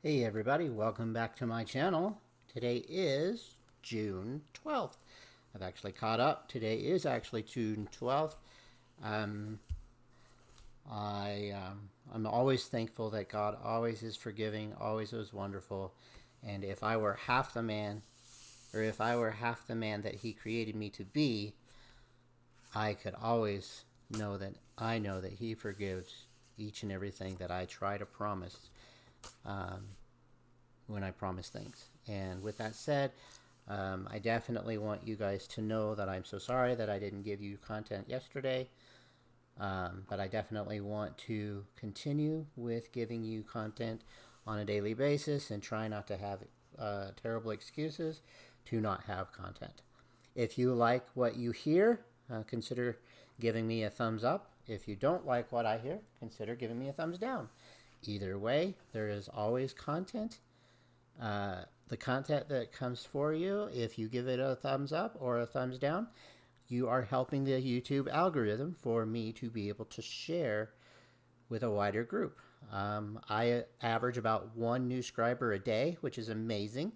Hey everybody, welcome back to my channel. Today is June 12th. I've actually caught up. Today is actually June 12th. Um, I'm always thankful that God always is forgiving, always is wonderful. And if I were half the man, or if I were half the man that He created me to be, I could always know that He forgives each and everything that I try to promise. When I promise things. And with that said, I definitely want you guys to know that I'm so sorry that I didn't give you content yesterday. But I definitely want to continue with giving you content on a daily basis and try not to have terrible excuses to not have content. If you like what you hear, consider giving me a thumbs up. If you don't like what I hear, consider giving me a thumbs down. Either way, there is always content. The content that comes for you, if you give it a thumbs up or a thumbs down, you are helping the YouTube algorithm for me to be able to share with a wider group. I average about one new subscriber a day, which is amazing.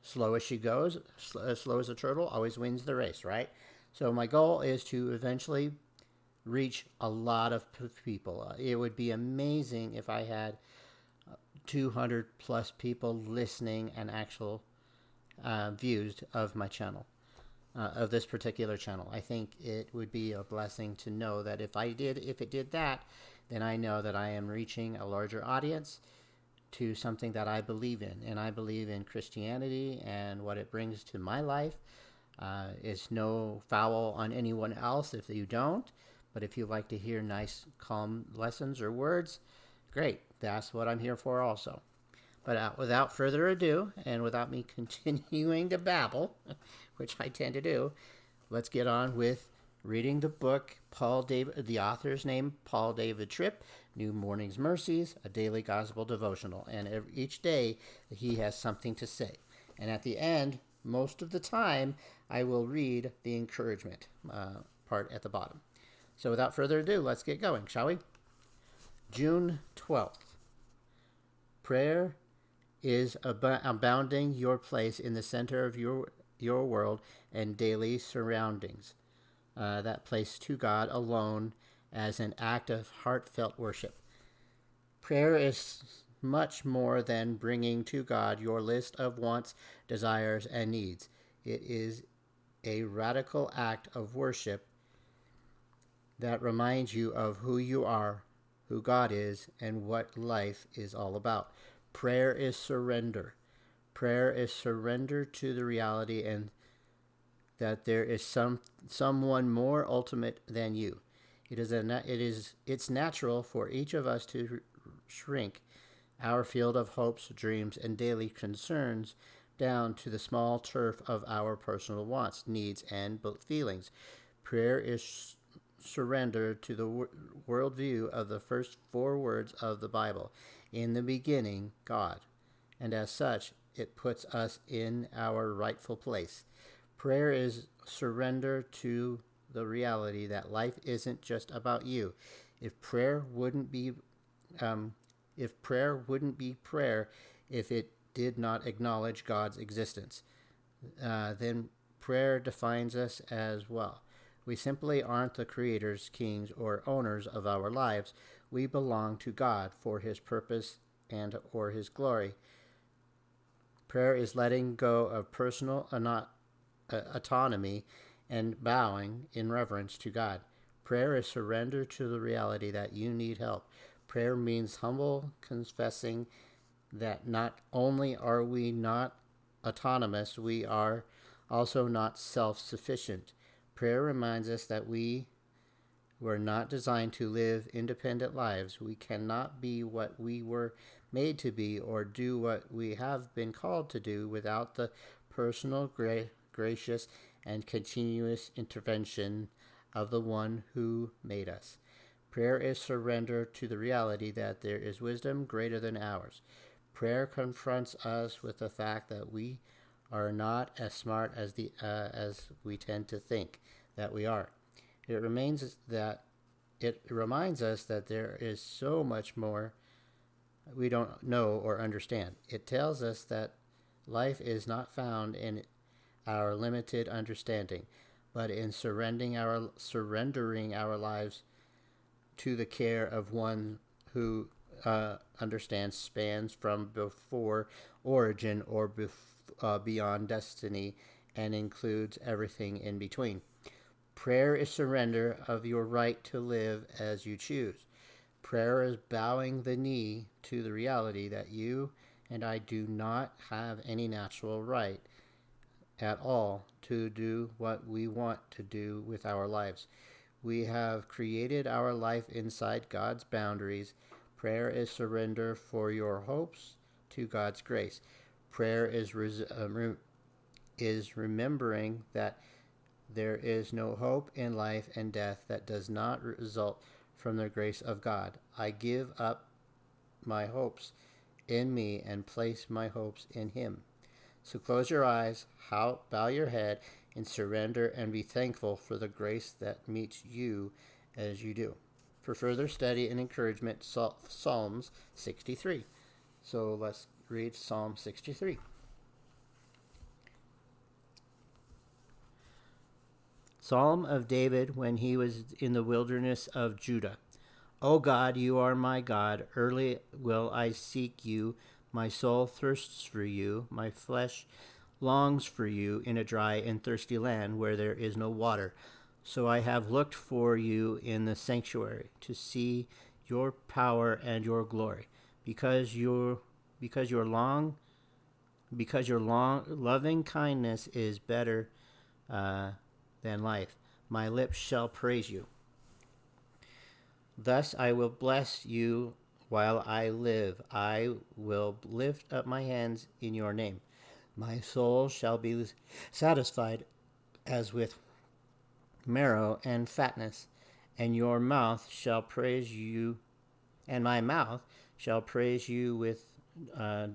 Slow as she goes, slow as a turtle, always wins the race, right? So my goal is to eventually reach a lot of people. It would be amazing if I had 200 plus people listening and actual views of my channel, of this particular channel. I think it would be a blessing to know that if it did that, then I know that I am reaching a larger audience to something that I believe in. And I believe in Christianity and what it brings to my life. It's no foul on anyone else if you don't. But if you like to hear nice, calm lessons or words, great. That's what I'm here for also. But without further ado, and without me continuing to babble, which I tend to do, let's get on with reading the book. The author's name, Paul David Tripp, New Morning's Mercies, a daily gospel devotional. And each day he has something to say. And at the end, most of the time, I will read the encouragement part at the bottom. So without further ado, let's get going, shall we? June 12th. Prayer is abounding your place in the center of your world and daily surroundings. That place to God alone as an act of heartfelt worship. Prayer is much more than bringing to God your list of wants, desires, and needs. It is a radical act of worship that reminds you of who you are, who God is, and what life is all about. Prayer is surrender. Prayer is surrender to the reality and that there is someone more ultimate than you. It's natural for each of us to shrink our field of hopes, dreams, and daily concerns down to the small turf of our personal wants, needs, and feelings. Prayer is surrender to the worldview of the first 4 words of the Bible. In the beginning, God. And as such, it puts us in our rightful place. Prayer is surrender to the reality that life isn't just about you. If prayer wouldn't be prayer if it did not acknowledge God's existence, then prayer defines us as well. We simply aren't the creators, kings, or owners of our lives. We belong to God for His purpose and or His glory. Prayer is letting go of personal autonomy and bowing in reverence to God. Prayer is surrender to the reality that you need help. Prayer means humble confessing that not only are we not autonomous, we are also not self-sufficient. Prayer reminds us that we were not designed to live independent lives. We cannot be what we were made to be or do what we have been called to do without the personal, gracious, and continuous intervention of the one who made us. Prayer is surrender to the reality that there is wisdom greater than ours. Prayer confronts us with the fact that we are not as smart as we tend to think that we are. It reminds us that there is so much more we don't know or understand. It tells us that life is not found in our limited understanding, but in surrendering our lives to the care of one who understands spans from before origin or beyond destiny and includes everything in between. Prayer is surrender of your right to live as you choose. Prayer is bowing the knee to the reality that you and I do not have any natural right at all to do what we want to do with our lives. We have created our life inside God's boundaries. Prayer is surrender for your hopes to God's grace. Prayer is remembering that there is no hope in life and death that does not result from the grace of God. I give up my hopes in me and place my hopes in Him. So close your eyes, bow your head, and surrender and be thankful for the grace that meets you as you do. For further study and encouragement, Psalms 63. So let's read Psalm 63. Psalm of David when he was in the wilderness of Judah. O God, you are my God. Early will I seek you. My soul thirsts for you. My flesh longs for you in a dry and thirsty land where there is no water. So I have looked for you in the sanctuary to see your power and your glory. Because your loving kindness is better than life. My lips shall praise you. Thus I will bless you while I live. I will lift up my hands in your name. My soul shall be satisfied as with marrow and fatness, and your mouth shall praise you, and my mouth shall praise you with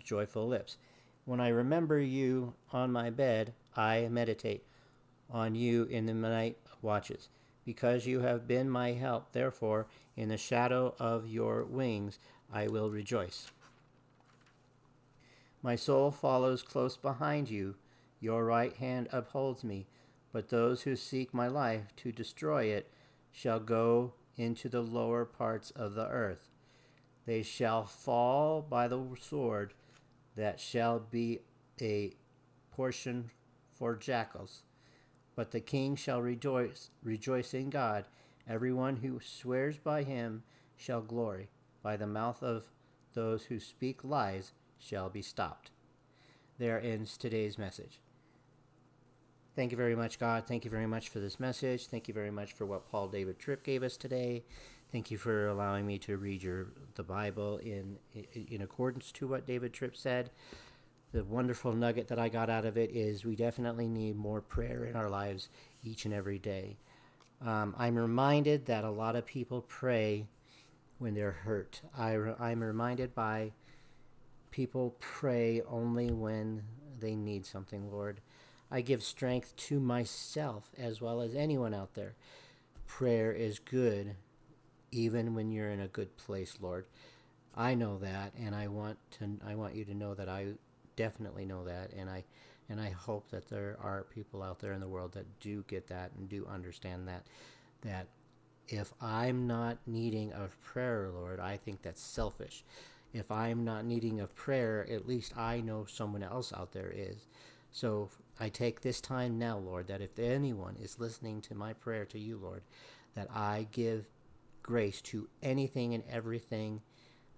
joyful lips. When I remember you on my bed, I meditate on you in the night watches. Because you have been my help, therefore, in the shadow of your wings I will rejoice. My soul follows close behind you. Your right hand upholds me. But those who seek my life to destroy it shall go into the lower parts of the earth. They shall fall by the sword. That shall be a portion for jackals. But the king shall rejoice in God. Everyone who swears by him shall glory. By the mouth of those who speak lies shall be stopped. There ends today's message. Thank you very much, God. Thank you very much for this message. Thank you very much for what Paul David Tripp gave us today. Thank you for allowing me to read the Bible in accordance to what David Tripp said. The wonderful nugget that I got out of it is we definitely need more prayer in our lives each and every day. I'm reminded that a lot of people pray when they're hurt. I'm reminded by people pray only when they need something, Lord. I give strength to myself as well as anyone out there. Prayer is good even when you're in a good place, Lord. I know that, and I want you to know that I definitely know that, and I hope that there are people out there in the world that do get that and do understand that if I'm not needing of prayer, Lord, I think that's selfish. If I'm not needing of prayer, at least I know someone else out there is. So I take this time now, Lord, that if anyone is listening to my prayer to you, Lord, that I give grace to anything and everything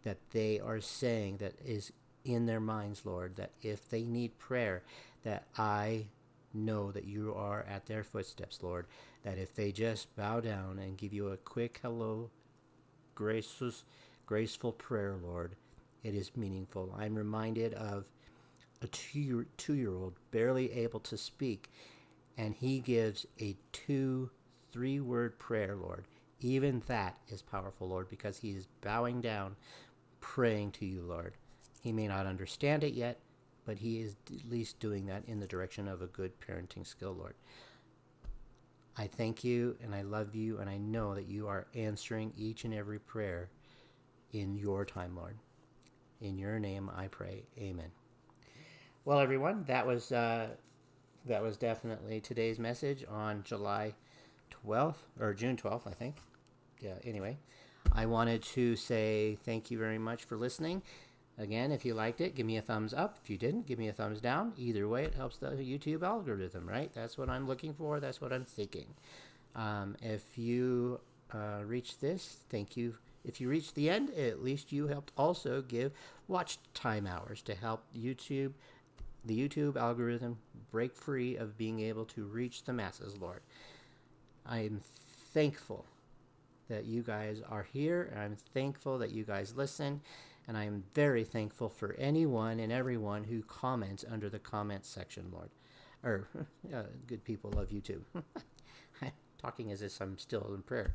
that they are saying that is in their minds, Lord, that if they need prayer, that I know that you are at their footsteps, Lord, that if they just bow down and give you a quick hello, graceful prayer, Lord, it is meaningful. I'm reminded of a two-year-old barely able to speak, and he gives a 2-3 word prayer, Lord. Even that is powerful, Lord, because he is bowing down, praying to you, Lord. He may not understand it yet, but he is at least doing that in the direction of a good parenting skill, Lord. I thank you, and I love you, and I know that you are answering each and every prayer in your time, Lord. In your name I pray. Amen. Well, everyone, that was definitely today's message on July 12th, or June 12th, I think. Yeah, anyway, I wanted to say thank you very much for listening. Again, if you liked it, give me a thumbs up. If you didn't, give me a thumbs down. Either way, it helps the YouTube algorithm, right? That's what I'm looking for. That's what I'm seeking. If you reach this, thank you. If you reach the end, at least you helped also give watch time hours to help the YouTube algorithm break free of being able to reach the masses, Lord. I am thankful that you guys are here, and I'm thankful that you guys listen, and I am very thankful for anyone and everyone who comments under the comments section, Lord. Or, good people of YouTube. Talking as if I'm still in prayer.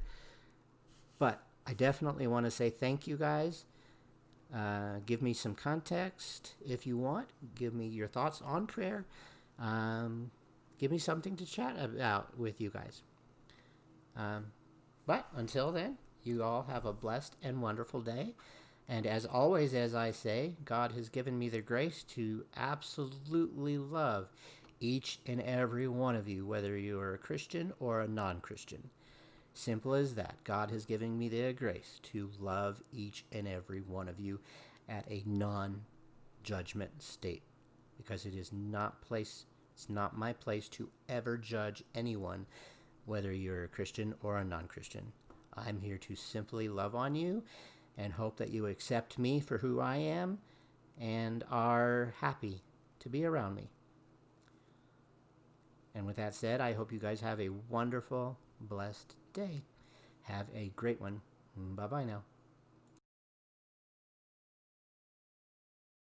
But I definitely want to say thank you guys. Give me some context if you want. Give me your thoughts on prayer. Give me something to chat about with you guys. But until then, you all have a blessed and wonderful day. And as always, as I say, God has given me the grace to absolutely love each and every one of you, whether you are a Christian or a non-Christian. Simple as that. God has given me the grace to love each and every one of you at a non-judgment state, because it's not my place to ever judge anyone, whether you're a Christian or a non-Christian. I'm here to simply love on you and hope that you accept me for who I am and are happy to be around me. And with that said, I hope you guys have a wonderful, blessed day. Have a great one. Bye-bye now.